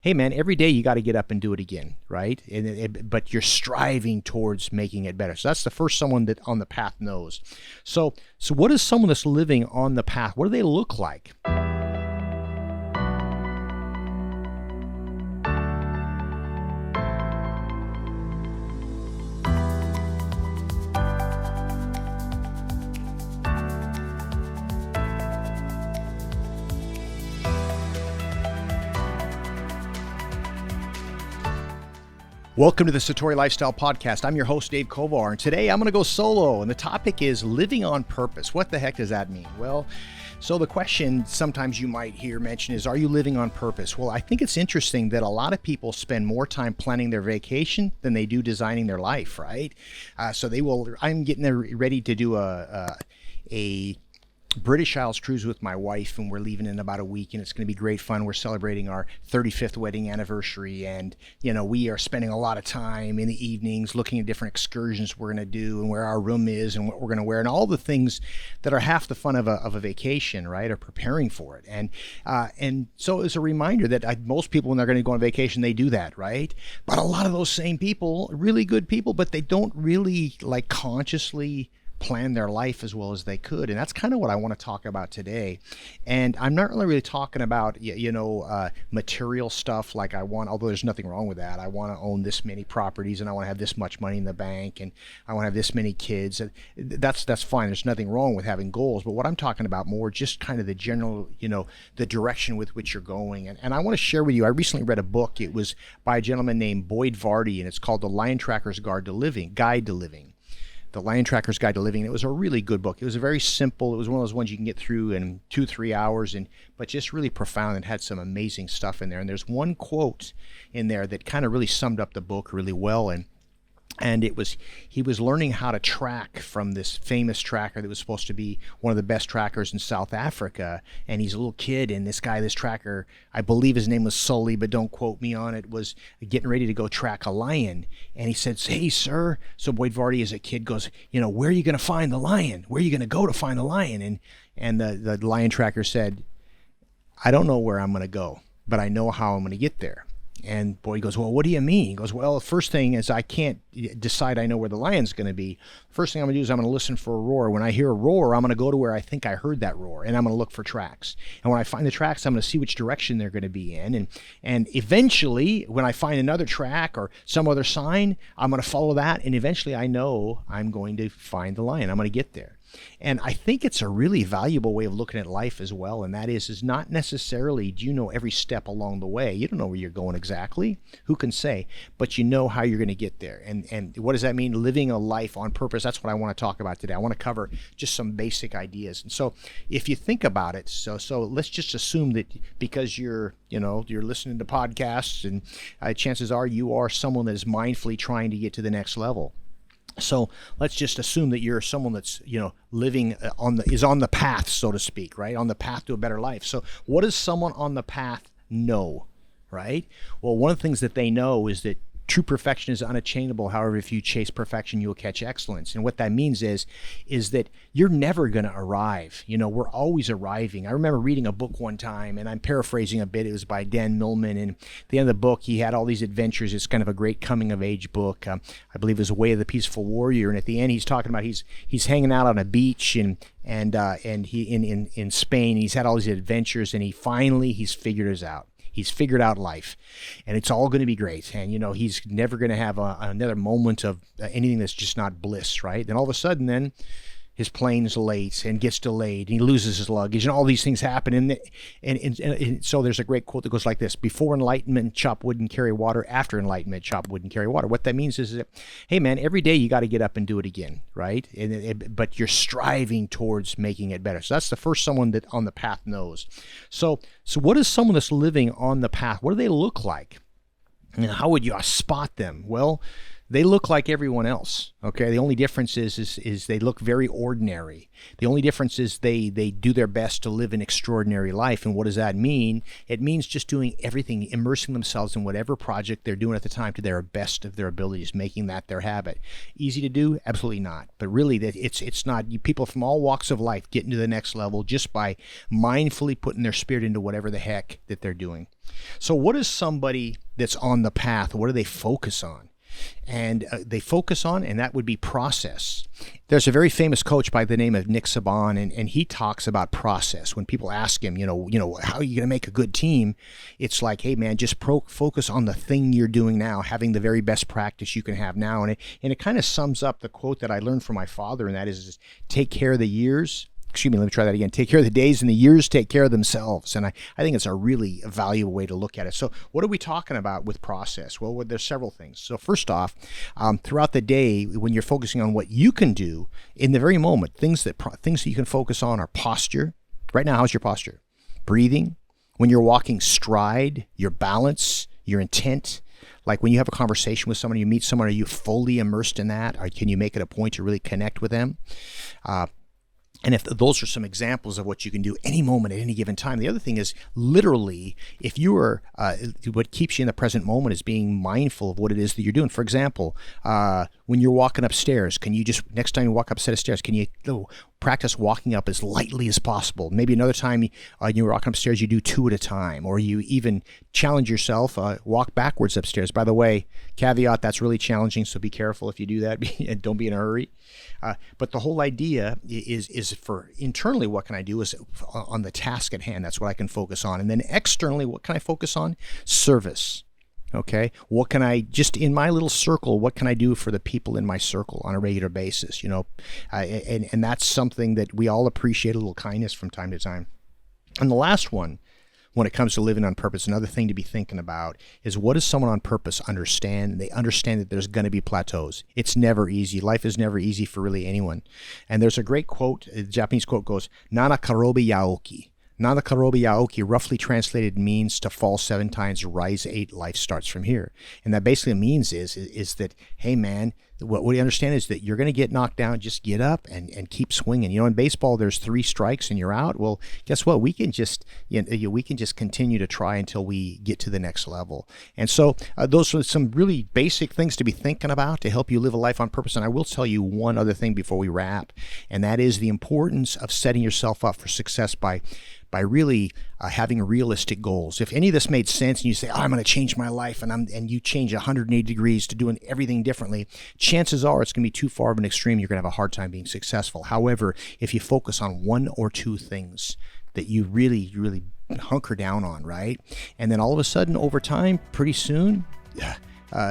Hey man, every day you got to get up and do it again, right? But you're striving towards making it better. So that's the first someone that on the path knows. So what is someone that's living on the path? What do they look like? Welcome to the Satori Lifestyle Podcast. I'm your host, Dave Kovar, and today I'm going to go solo, and the topic is living on purpose. What the heck does that mean? Well, so the question sometimes you might hear mentioned is, are you living on purpose? Well, I think it's interesting that a lot of people spend more time planning their vacation than they do designing their life, right? I'm getting ready to do a British Isles cruise with my wife, and we're leaving in about a week, and it's going to be great fun. We're celebrating our 35th wedding anniversary, and we are spending a lot of time in the evenings looking at different excursions we're going to do and where our room is and what we're going to wear and all the things that are half the fun of a vacation, right? Or preparing for it. And so it's a reminder that most people, when they're going to go on vacation, they do that, right? But a lot of those same people, really good people, but they don't really consciously plan their life as well as they could. And that's kind of what I want to talk about today. And I'm not really talking about, material stuff like although there's nothing wrong with that. I want to own this many properties, and I want to have this much money in the bank, and I want to have this many kids. That's fine. There's nothing wrong with having goals. But what I'm talking about more, just kind of the general, the direction with which you're going. And I want to share with you, I recently read a book. It was by a gentleman named Boyd Vardy, and it's called The Lion Tracker's Guide to Living. The Lion Tracker's Guide to Living. It was a really good book. It was very simple. It was one of those ones you can get through in 2-3 hours, but just really profound and had some amazing stuff in there. And there's one quote in there that kind of really summed up the book really well. And he was learning how to track from this famous tracker that was supposed to be one of the best trackers in South Africa. And he's a little kid, and this tracker, I believe his name was Sully, but don't quote me on it, was getting ready to go track a lion. And he said, "Hey, sir." So Boyd Vardy as a kid goes, "Where are you going to find the lion? Where are you going to go to find the lion?" And the lion tracker said, "I don't know where I'm going to go, but I know how I'm going to get there." And Boyd goes, "Well, what do you mean?" He goes, "Well, the first thing is I can't decide I know where the lion's going to be. First thing I'm going to do is I'm going to listen for a roar. When I hear a roar, I'm going to go to where I think I heard that roar, and I'm going to look for tracks. And when I find the tracks, I'm going to see which direction they're going to be in. And eventually, when I find another track or some other sign, I'm going to follow that, and eventually I know I'm going to find the lion. I'm going to get there." And I think it's a really valuable way of looking at life as well, and that is not necessarily do you know every step along the way. You don't know where you're going exactly. Who can say? But you know how you're going to get there. And what does that mean? Living a life on purpose. That's what I want to talk about today. I want to cover just some basic ideas. And so if you think about it, so let's just assume that because you're listening to podcasts, and chances are you are someone that is mindfully trying to get to the next level. So let's just assume that you're someone that's, living on the path, so to speak, right? On the path to a better life. So what does someone on the path know, right? Well, one of the things that they know is that true perfection is unattainable. However, if you chase perfection, you will catch excellence. And what that means is that you're never going to arrive. We're always arriving. I remember reading a book one time, and I'm paraphrasing a bit. It was by Dan Millman. And at the end of the book, he had all these adventures. It's kind of a great coming of age book. I believe it was Way of the Peaceful Warrior. And at the end, he's talking about he's hanging out on a beach and he in Spain. He's had all these adventures, and he's figured it out. He's figured out life, and it's all going to be great. And, he's never going to have another moment of anything that's just not bliss, right? Then all of a sudden, then his plane's late and gets delayed, and he loses his luggage, and all these things happen. And so there's a great quote that goes like this: "Before enlightenment, chop wood and carry water. After enlightenment, chop wood and carry water." What that means is that, hey man, every day you got to get up and do it again, right? But you're striving towards making it better. So that's the first someone that on the path knows. So what is someone that's living on the path? What do they look like? And how would you spot them? Well, They look like everyone else. Okay. The only difference is they look very ordinary. The only difference is they do their best to live an extraordinary life. And what does that mean? It means just doing everything, immersing themselves in whatever project they're doing at the time to their best of their abilities, making that their habit. Easy to do? Absolutely not. But really, it's not. People from all walks of life get into the next level just by mindfully putting their spirit into whatever the heck that they're doing. So what is somebody that's on the path? What do they focus on? And they focus on, and that would be process. There's a very famous coach by the name of Nick Saban, and he talks about process. When people ask him, how are you going to make a good team? It's like, hey man, just focus on the thing you're doing now, having the very best practice you can have now. And it kind of sums up the quote that I learned from my father, and that is take care of the years. Excuse me, let me try that again. Take care of the days, and the years take care of themselves. And I think it's a really valuable way to look at it. So what are we talking about with process? Well, there's several things. So first off, throughout the day, when you're focusing on what you can do in the very moment, things that you can focus on are posture. Right now, how's your posture? Breathing. When you're walking, stride, your balance, your intent. Like when you have a conversation with someone, you meet someone, are you fully immersed in that? Or can you make it a point to really connect with them? And if those are some examples of what you can do any moment at any given time. The other thing is literally, if you are, what keeps you in the present moment is being mindful of what it is that you're doing. For example, when you're walking upstairs, can you just, next time you walk up a set of stairs, can you practice walking up as lightly as possible? Maybe another time you're walking upstairs, you do 2 at a time, or you even challenge yourself, walk backwards upstairs. By the way, caveat, that's really challenging, so be careful if you do that and don't be in a hurry. But the whole idea is for internally, what can I do is on the task at hand. That's what I can focus on. And then externally, what can I focus on? Service. Okay. What can I, just in my little circle, what can I do for the people in my circle on a regular basis? And that's something that we all appreciate, a little kindness from time to time. And the last one, when it comes to living on purpose, another thing to be thinking about is, what does someone on purpose understand? They understand that there's going to be plateaus. It's never easy. Life is never easy for really anyone. And there's a great quote, a Japanese quote goes, Nana karobi yaoki. Nana karobi yaoki, roughly translated, means to fall 7 times, rise 8, life starts from here. And that basically means is that, hey man, what we understand is that you're going to get knocked down, just get up and keep swinging. In baseball, there's 3 strikes and you're out. Well, guess what? We can just continue to try until we get to the next level. And so those are some really basic things to be thinking about to help you live a life on purpose. And I will tell you one other thing before we wrap, and that is the importance of setting yourself up for success by really having realistic goals. If any of this made sense and you say, I'm going to change my life, and you change 180 degrees to doing everything differently, chances are it's going to be too far of an extreme. You're going to have a hard time being successful. However, if you focus on 1 or 2 things that you really, really hunker down on, right? And then all of a sudden, over time, pretty soon,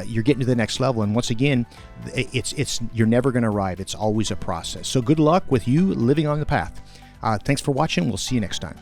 you're getting to the next level. And once again, you're never going to arrive. It's always a process. So good luck with you living on the path. Thanks for watching. We'll see you next time.